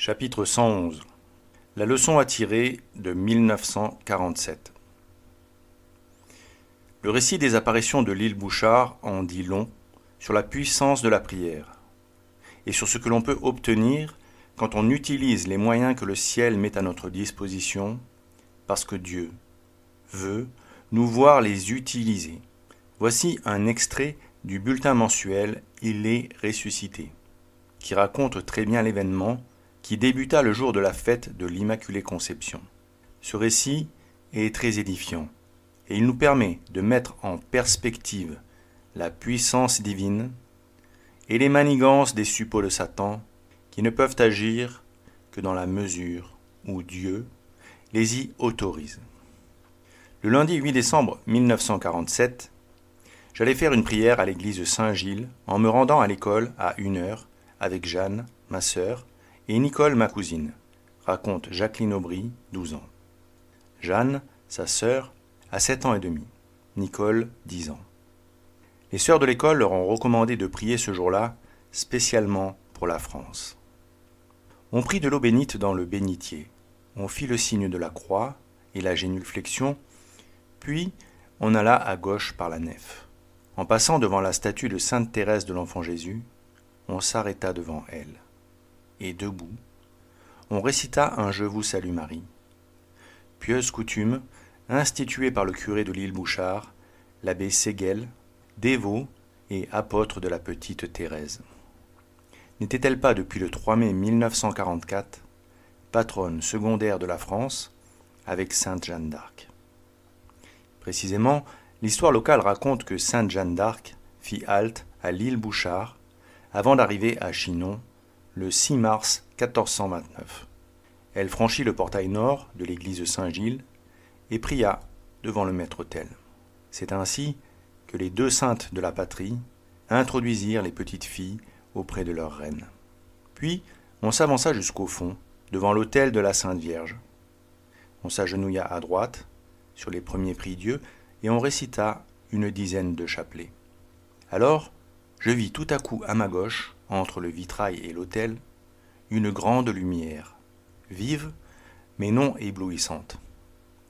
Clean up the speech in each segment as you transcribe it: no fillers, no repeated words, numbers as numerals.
Chapitre 111. La leçon à tirer de 1947. Le récit des apparitions de l'île Bouchard en dit long sur la puissance de la prière et sur ce que l'on peut obtenir quand on utilise les moyens que le ciel met à notre disposition, parce que Dieu veut nous voir les utiliser. Voici un extrait du bulletin mensuel Il est ressuscité, qui raconte très bien l'événement qui débuta le jour de la fête de l'Immaculée Conception. Ce récit est très édifiant et il nous permet de mettre en perspective la puissance divine et les manigances des suppôts de Satan qui ne peuvent agir que dans la mesure où Dieu les y autorise. Le lundi 8 décembre 1947, j'allais faire une prière à l'église Saint-Gilles en me rendant à l'école à 1h avec Jeanne, ma sœur, et Nicole, ma cousine, raconte Jacqueline Aubry, 12 ans. Jeanne, sa sœur, a 7 ans et demi. Nicole, 10 ans. Les sœurs de l'école leur ont recommandé de prier ce jour-là, spécialement pour la France. On prit de l'eau bénite dans le bénitier. On fit le signe de la croix et la génuflexion, puis on alla à gauche par la nef. En passant devant la statue de Sainte Thérèse de l'Enfant Jésus, on s'arrêta devant elle. Et debout, on récita un Je vous salue Marie. Pieuse coutume, instituée par le curé de l'île Bouchard, l'abbé Séguel, dévot et apôtre de la petite Thérèse. N'était-elle pas depuis le 3 mai 1944 patronne secondaire de la France avec Sainte Jeanne d'Arc? Précisément, l'histoire locale raconte que Sainte Jeanne d'Arc fit halte à l'île Bouchard avant d'arriver à Chinon le 6 mars 1429. Elle franchit le portail nord de l'église Saint-Gilles et pria devant le maître-autel. C'est ainsi que les deux saintes de la patrie introduisirent les petites filles auprès de leur reine. Puis, on s'avança jusqu'au fond, devant l'autel de la Sainte Vierge. On s'agenouilla à droite, sur les premiers prie-dieu, et on récita une dizaine de chapelets. Alors, je vis tout à coup à ma gauche, entre le vitrail et l'autel, une grande lumière, vive mais non éblouissante,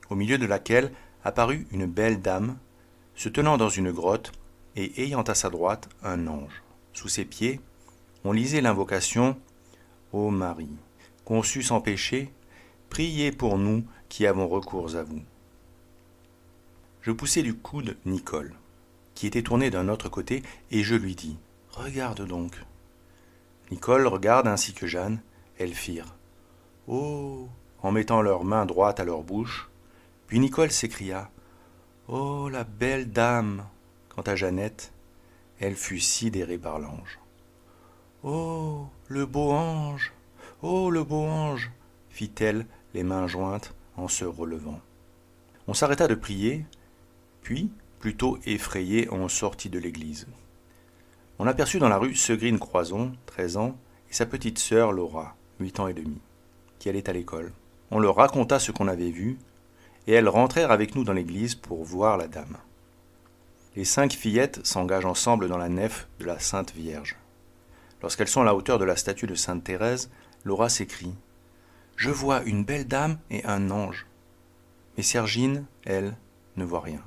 au milieu de laquelle apparut une belle dame, se tenant dans une grotte et ayant à sa droite un ange. Sous ses pieds, on lisait l'invocation « Ô Marie, conçue sans péché, priez pour nous qui avons recours à vous. » Je poussai du coude Nicole, qui était tournée d'un autre côté, et je lui dis « Regarde donc !» Nicole regarde ainsi que Jeanne, elles firent « Oh !» en mettant leurs mains droites à leur bouche. Puis Nicole s'écria « Oh, la belle dame !» Quant à Jeannette, elle fut sidérée par l'ange. « Oh, le beau ange ! Oh, le beau ange !» fit-elle, les mains jointes, en se relevant. On s'arrêta de prier, puis, plutôt effrayé, on sortit de l'église. On aperçut dans la rue Segrine Croison, 13 ans, et sa petite sœur Laura, 8 ans et demi, qui allait à l'école. On leur raconta ce qu'on avait vu, et elles rentrèrent avec nous dans l'église pour voir la dame. Les 5 fillettes s'engagent ensemble dans la nef de la Sainte Vierge. Lorsqu'elles sont à la hauteur de la statue de Sainte Thérèse, Laura s'écrie « Je vois une belle dame et un ange. » Mais Sergine, elle, ne voit rien.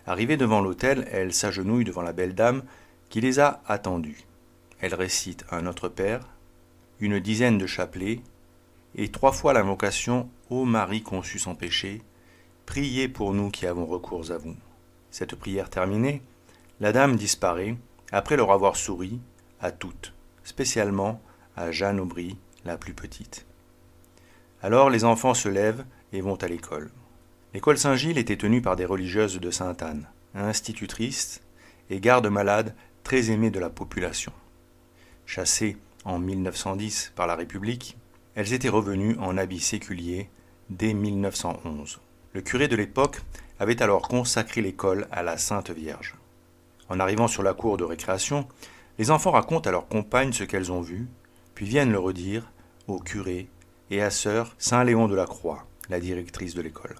Arrivée devant l'autel, elle s'agenouille devant la belle dame qui les a attendus. Elle récite un Notre Père, une dizaine de chapelets, et 3 fois l'invocation « Ô Marie conçue sans péché, priez pour nous qui avons recours à vous. » Cette prière terminée, la dame disparaît, après leur avoir souri à toutes, spécialement à Jeanne Aubry, la plus petite. Alors les enfants se lèvent et vont à l'école. L'école Saint-Gilles était tenue par des religieuses de Sainte-Anne, institutrices et gardes-malades très aimées de la population. Chassées en 1910 par la République, elles étaient revenues en habits séculiers dès 1911. Le curé de l'époque avait alors consacré l'école à la Sainte Vierge. En arrivant sur la cour de récréation, les enfants racontent à leurs compagnes ce qu'elles ont vu, puis viennent le redire au curé et à sœur Saint-Léon de la Croix, la directrice de l'école.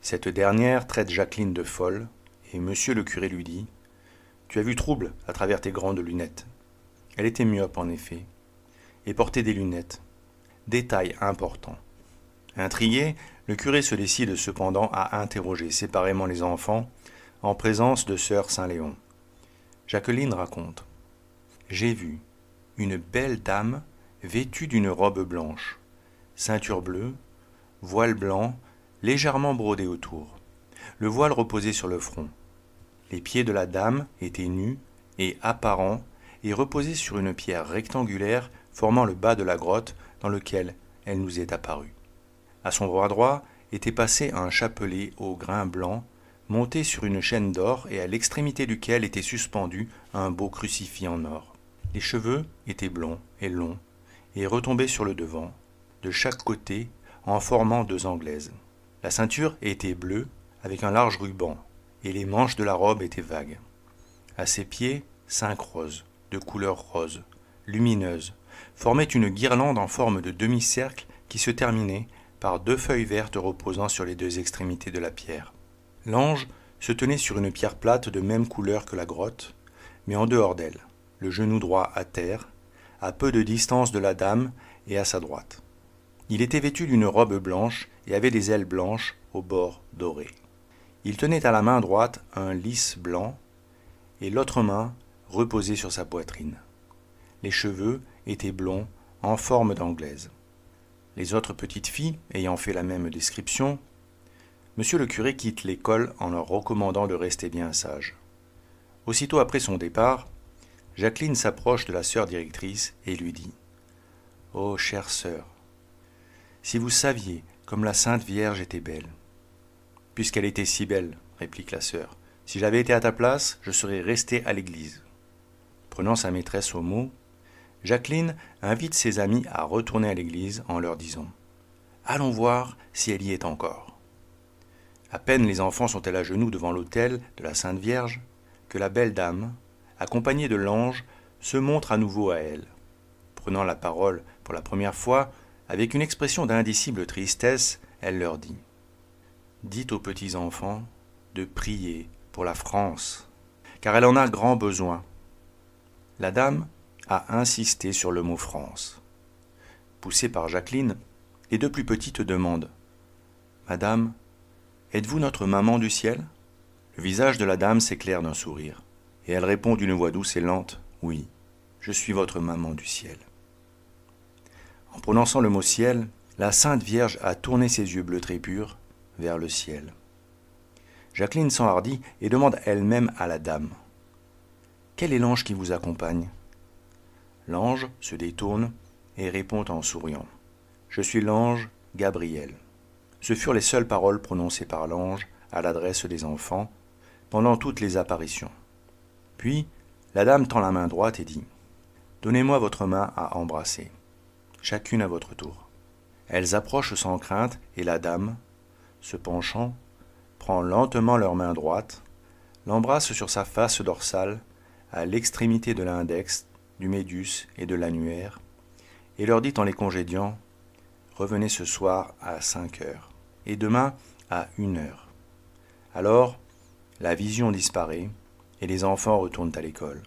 Cette dernière traite Jacqueline de folle, et monsieur le curé lui dit « Tu as vu trouble à travers tes grandes lunettes. » Elle était myope en effet, et portait des lunettes. Détail important. Intrigué, le curé se décide cependant à interroger séparément les enfants en présence de sœur Saint-Léon. Jacqueline raconte. J'ai vu une belle dame vêtue d'une robe blanche, ceinture bleue, voile blanc, légèrement brodé autour. Le voile reposait sur le front. Les pieds de la dame étaient nus et apparents et reposaient sur une pierre rectangulaire formant le bas de la grotte dans lequel elle nous est apparue. À son bras droit était passé un chapelet au grain blanc, monté sur une chaîne d'or et à l'extrémité duquel était suspendu un beau crucifix en or. Les cheveux étaient blonds et longs et retombaient sur le devant, de chaque côté, en formant deux anglaises. La ceinture était bleue avec un large ruban et les manches de la robe étaient vagues. À ses pieds, 5 roses, de couleur rose, lumineuse, formaient une guirlande en forme de demi-cercle qui se terminait par 2 feuilles vertes reposant sur les 2 extrémités de la pierre. L'ange se tenait sur une pierre plate de même couleur que la grotte, mais en dehors d'elle, le genou droit à terre, à peu de distance de la dame et à sa droite. Il était vêtu d'une robe blanche et avait des ailes blanches aux bords dorés. Il tenait à la main droite un lys blanc et l'autre main reposait sur sa poitrine. Les cheveux étaient blonds en forme d'anglaise. Les autres petites filles ayant fait la même description, monsieur le curé quitte l'école en leur recommandant de rester bien sages. Aussitôt après son départ, Jacqueline s'approche de la sœur directrice et lui dit « Oh, chère sœur, si vous saviez comme la Sainte Vierge était belle. » « Puisqu'elle était si belle, réplique la sœur, si j'avais été à ta place, je serais restée à l'église. » Prenant sa maîtresse au mot, Jacqueline invite ses amis à retourner à l'église en leur disant « Allons voir si elle y est encore. » À peine les enfants sont-elles à genoux devant l'autel de la Sainte Vierge que la belle dame, accompagnée de l'ange, se montre à nouveau à elle. Prenant la parole pour la première fois, avec une expression d'indicible tristesse, elle leur dit « Dites aux petits enfants de prier pour la France, car elle en a grand besoin. » La dame a insisté sur le mot France. Poussée par Jacqueline, les 2 plus petites demandent « Madame, êtes-vous notre maman du ciel ?» Le visage de la dame s'éclaire d'un sourire, et elle répond d'une voix douce et lente « Oui, je suis votre maman du ciel. » En prononçant le mot ciel, la Sainte Vierge a tourné ses yeux bleus très purs vers le ciel. Jacqueline s'enhardit et demande elle-même à la dame « Quel est l'ange qui vous accompagne ?» L'ange se détourne et répond en souriant « Je suis l'ange Gabriel. » Ce furent les seules paroles prononcées par l'ange à l'adresse des enfants pendant toutes les apparitions. Puis, la dame tend la main droite et dit « Donnez-moi votre main à embrasser, chacune à votre tour. » Elles approchent sans crainte et la dame, se penchant, prend lentement leur main droite, l'embrasse sur sa face dorsale, à l'extrémité de l'index, du médius et de l'annulaire, et leur dit en les congédiant « Revenez ce soir à 5 heures, et demain à 1 heure. » Alors, la vision disparaît, et les enfants retournent à l'école.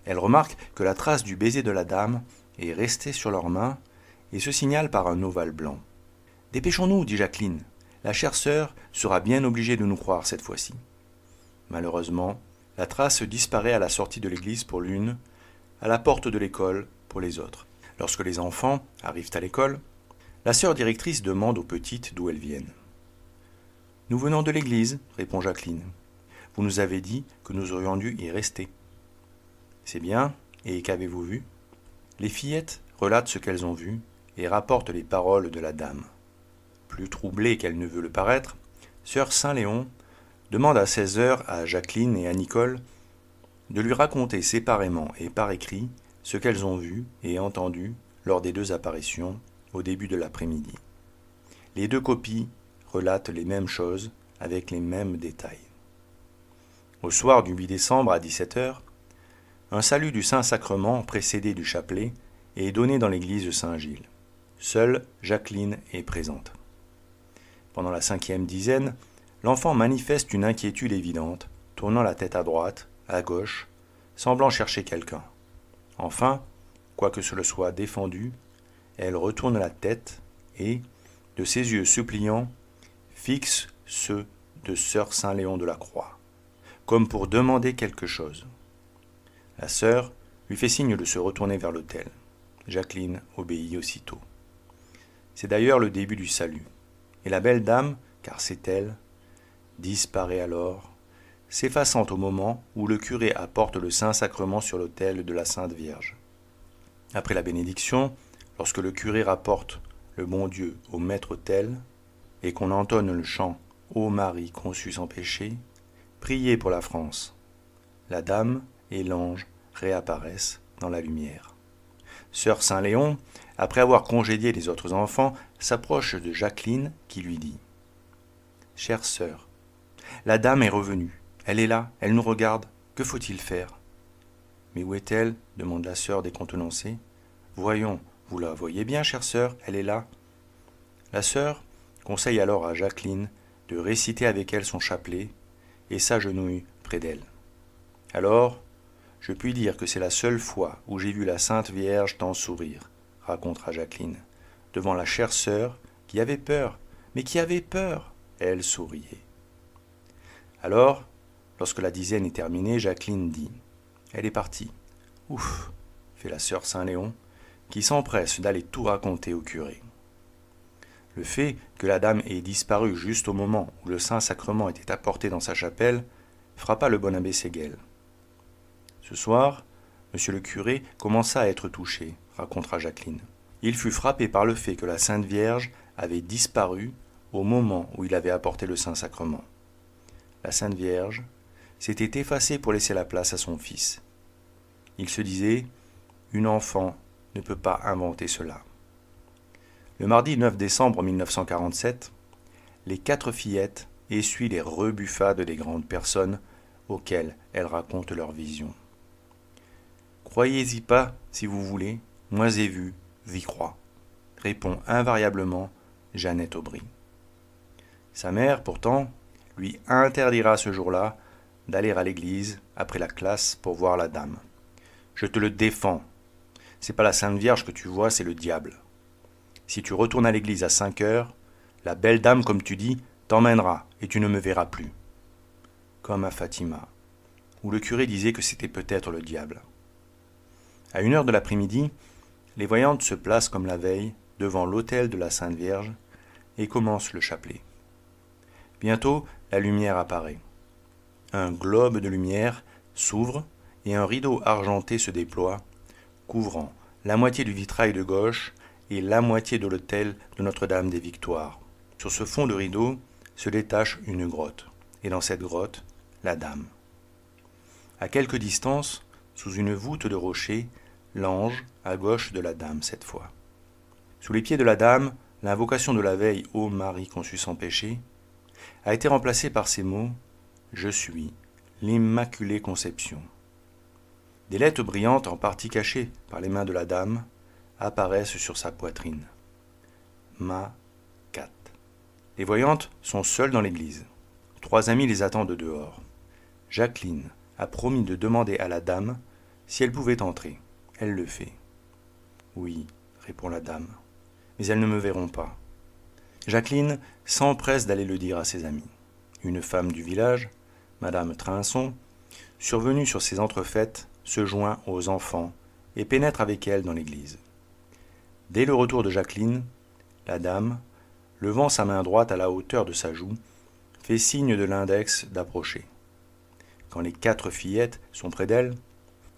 Elle remarque que la trace du baiser de la dame est restée sur leurs mains et se signale par un ovale blanc. « Dépêchons-nous, dit Jacqueline. La chère sœur sera bien obligée de nous croire cette fois-ci. » Malheureusement, la trace disparaît à la sortie de l'église pour l'une, à la porte de l'école pour les autres. Lorsque les enfants arrivent à l'école, la sœur directrice demande aux petites d'où elles viennent. « Nous venons de l'église, répond Jacqueline. Vous nous avez dit que nous aurions dû y rester. » C'est bien, et qu'avez-vous vu ? Les fillettes relatent ce qu'elles ont vu et rapportent les paroles de la dame. Plus troublée qu'elle ne veut le paraître, sœur Saint-Léon demande à 16 heures à Jacqueline et à Nicole de lui raconter séparément et par écrit ce qu'elles ont vu et entendu lors des 2 apparitions au début de l'après-midi. Les 2 copies relatent les mêmes choses avec les mêmes détails. Au soir du 8 décembre à 17 heures, un salut du Saint-Sacrement précédé du chapelet est donné dans l'église de Saint-Gilles. Seule Jacqueline est présente. Pendant la 5e dizaine, l'enfant manifeste une inquiétude évidente, tournant la tête à droite, à gauche, semblant chercher quelqu'un. Enfin, quoique ce le soit défendu, Elle retourne la tête et, de ses yeux suppliants, fixe ceux de sœur Saint-Léon de la Croix, comme pour demander quelque chose. La sœur lui fait signe de se retourner vers l'autel. Jacqueline obéit aussitôt. C'est d'ailleurs le début du salut. Et la belle dame, car c'est elle, disparaît alors, s'effaçant au moment où le curé apporte le Saint-Sacrement sur l'autel de la Sainte Vierge. Après la bénédiction, lorsque le curé rapporte le bon Dieu au maître-autel et qu'on entonne le chant « Ô Marie conçue sans péché », priez pour la France. La dame et l'ange réapparaissent dans la lumière. Sœur Saint-Léon, après avoir congédié les autres enfants, s'approche de Jacqueline qui lui dit « Chère sœur, la dame est revenue. Elle est là, elle nous regarde. Que faut-il faire ?»« Mais où est-elle » demande la sœur décontenancée. « Voyons, vous la voyez bien, chère sœur, elle est là. » La sœur conseille alors à Jacqueline de réciter avec elle son chapelet et s'agenouille près d'elle. Alors, je puis dire que c'est la seule fois où j'ai vu la Sainte Vierge tant sourire, racontera Jacqueline, devant la chère sœur qui avait peur, mais qui avait peur. Elle souriait. Alors, lorsque la dizaine est terminée, Jacqueline dit « Elle est partie. »« Ouf !» fait la sœur Saint-Léon, qui s'empresse d'aller tout raconter au curé. Le fait que la dame ait disparu juste au moment où le Saint-Sacrement était apporté dans sa chapelle frappa le bon abbé Séguel. Ce soir, monsieur le curé commença à être touché, racontera Jacqueline. Il fut frappé par le fait que la Sainte Vierge avait disparu au moment où il avait apporté le Saint-Sacrement. La Sainte Vierge s'était effacée pour laisser la place à son fils. Il se disait « Une enfant ne peut pas inventer cela ». Le mardi 9 décembre 1947, les 4 fillettes essuient les rebuffades des grandes personnes auxquelles elles racontent leurs visions. Croyez-y pas, si vous voulez, moi j'ai vu, j'y crois, répond invariablement Jeannette Aubry. Sa mère, pourtant, lui interdira ce jour-là d'aller à l'église après la classe pour voir la dame. Je te le défends. C'est pas la Sainte Vierge que tu vois, c'est le diable. Si tu retournes à l'église à 5 heures, la belle dame, comme tu dis, t'emmènera et tu ne me verras plus. Comme à Fatima, où le curé disait que c'était peut-être le diable. À 1 heure de l'après-midi, les voyantes se placent comme la veille devant l'autel de la Sainte Vierge et commencent le chapelet. Bientôt, la lumière apparaît. Un globe de lumière s'ouvre et un rideau argenté se déploie, couvrant la moitié du vitrail de gauche et la moitié de l'autel de Notre-Dame des Victoires. Sur ce fond de rideau se détache une grotte, et dans cette grotte, la Dame. À quelque distance, sous une voûte de rocher, l'ange à gauche de la Dame cette fois. Sous les pieds de la Dame, l'invocation de la veille « Ô Marie conçue sans péché » a été remplacée par ces mots « Je suis l'Immaculée Conception ». Des lettres brillantes, en partie cachées par les mains de la Dame, apparaissent sur sa poitrine. Ma 4. Les voyantes sont seules dans l'église. 3 amis les attendent dehors. Jacqueline a promis de demander à la dame si elle pouvait entrer. Elle le fait. Oui, répond la dame, mais elles ne me verront pas. Jacqueline s'empresse d'aller le dire à ses amis. Une femme du village, Madame Trinçon, survenue sur ces entrefaites, se joint aux enfants et pénètre avec elle dans l'église. Dès le retour de Jacqueline, la dame, levant sa main droite à la hauteur de sa joue, fait signe de l'index d'approcher. Quand les 4 fillettes sont près d'elle,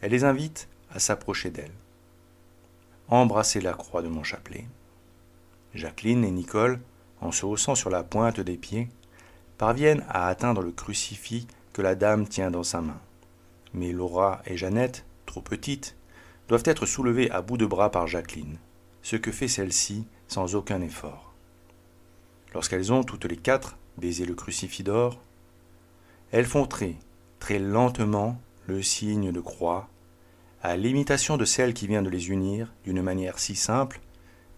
elle les invite à s'approcher d'elle. Embrassez la croix de mon chapelet. Jacqueline et Nicole, en se haussant sur la pointe des pieds, parviennent à atteindre le crucifix que la dame tient dans sa main. Mais Laura et Jeannette, trop petites, doivent être soulevées à bout de bras par Jacqueline, ce que fait celle-ci sans aucun effort. Lorsqu'elles ont toutes les 4 baisé le crucifix d'or, elles font très lentement le signe de croix, à l'imitation de celle qui vient de les unir d'une manière si simple,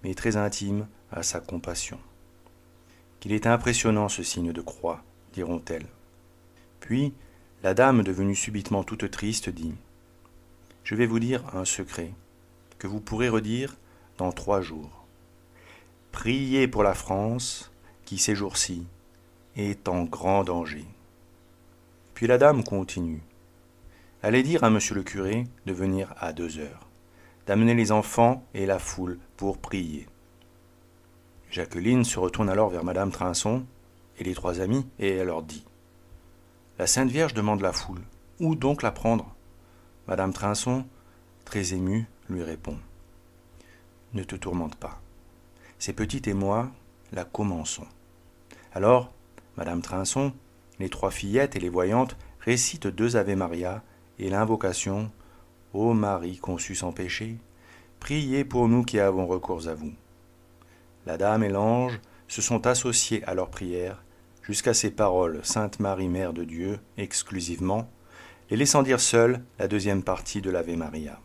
mais très intime à sa compassion. Qu'il est impressionnant ce signe de croix, diront-elles. Puis, la dame, devenue subitement toute triste, dit « Je vais vous dire un secret, que vous pourrez redire dans 3 jours. Priez pour la France, qui ces jours-ci est en grand danger. » Puis la dame continue. « Allez dire à monsieur le curé de venir à 2 heures, d'amener les enfants et la foule pour prier. » Jacqueline se retourne alors vers madame Trinçon et les 3 amis, et elle leur dit: « La Sainte Vierge demande la foule. Où donc la prendre ?» Madame Trinçon, très émue, lui répond: « Ne te tourmente pas. Ces petites et moi la commençons. » Alors, madame Trinçon, les 3 fillettes et les voyantes récitent 2 Ave Maria et l'invocation: « Ô Marie conçue sans péché, priez pour nous qui avons recours à vous. » La dame et l'ange se sont associés à leur prière jusqu'à ces paroles: « Sainte Marie, Mère de Dieu » exclusivement, les laissant dire seuls la 2e partie de l'Ave Maria.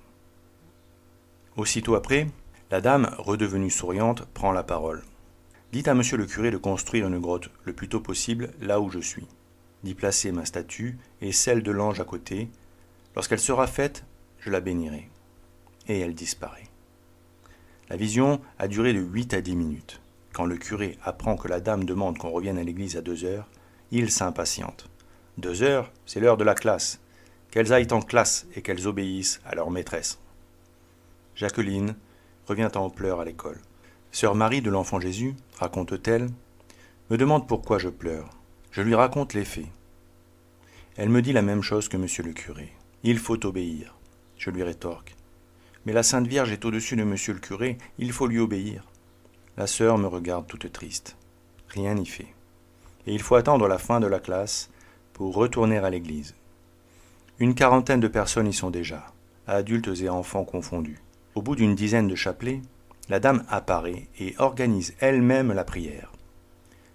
Aussitôt après, la dame, redevenue souriante, prend la parole. « Dites à monsieur le curé de construire une grotte le plus tôt possible là où je suis, d'y placer ma statue et celle de l'ange à côté. Lorsqu'elle sera faite, je la bénirai. » Et elle disparaît. La vision a duré de 8 à 10 minutes. Quand le curé apprend que la dame demande qu'on revienne à l'église à 2 heures, il s'impatiente. 2 heures, c'est l'heure de la classe. Qu'elles aillent en classe et qu'elles obéissent à leur maîtresse. Jacqueline revient en pleurs à l'école. Sœur Marie de l'Enfant Jésus, raconte-t-elle, me demande pourquoi je pleure. Je lui raconte les faits. Elle me dit la même chose que monsieur le curé. Il faut obéir. Je lui rétorque. Mais la Sainte Vierge est au-dessus de monsieur le curé, il faut lui obéir. La sœur me regarde toute triste. Rien n'y fait. Et il faut attendre la fin de la classe pour retourner à l'église. Une 40aine de personnes y sont déjà, adultes et enfants confondus. Au bout d'une 10aine de chapelets, la dame apparaît et organise elle-même la prière.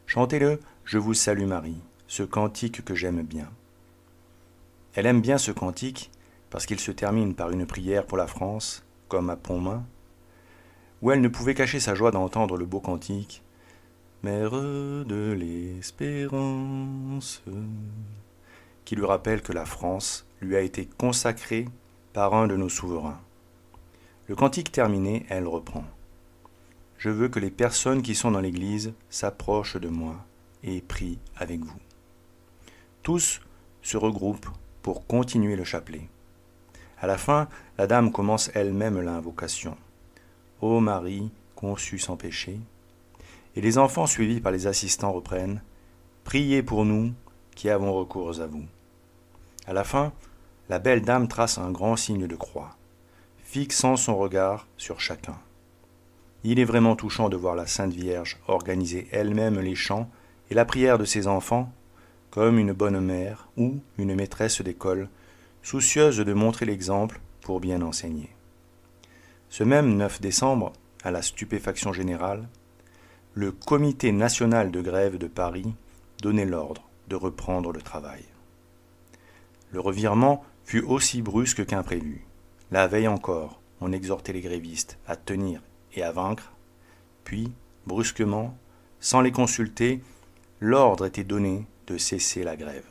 Chantez-le « Je vous salue Marie », ce cantique que j'aime bien. Elle aime bien ce cantique parce qu'il se termine par une prière pour la France, comme à Pontmain, où elle ne pouvait cacher sa joie d'entendre le beau cantique « Mère de l'espérance », qui lui rappelle que la France lui a été consacrée par un de nos souverains. Le cantique terminé, elle reprend. « Je veux que les personnes qui sont dans l'église s'approchent de moi et prient avec vous. » Tous se regroupent pour continuer le chapelet. À la fin, la dame commence elle-même l'invocation. « Ô Marie, conçue sans péché » et les enfants suivis par les assistants reprennent « Priez pour nous qui avons recours à vous ». À la fin, la belle dame trace un grand signe de croix, fixant son regard sur chacun. Il est vraiment touchant de voir la Sainte Vierge organiser elle-même les chants et la prière de ses enfants, comme une bonne mère ou une maîtresse d'école, soucieuse de montrer l'exemple pour bien enseigner. Ce même 9 décembre, à la stupéfaction générale, le Comité national de grève de Paris donnait l'ordre de reprendre le travail. Le revirement fut aussi brusque qu'imprévu. La veille encore, on exhortait les grévistes à tenir et à vaincre. Puis, brusquement, sans les consulter, l'ordre était donné de cesser la grève.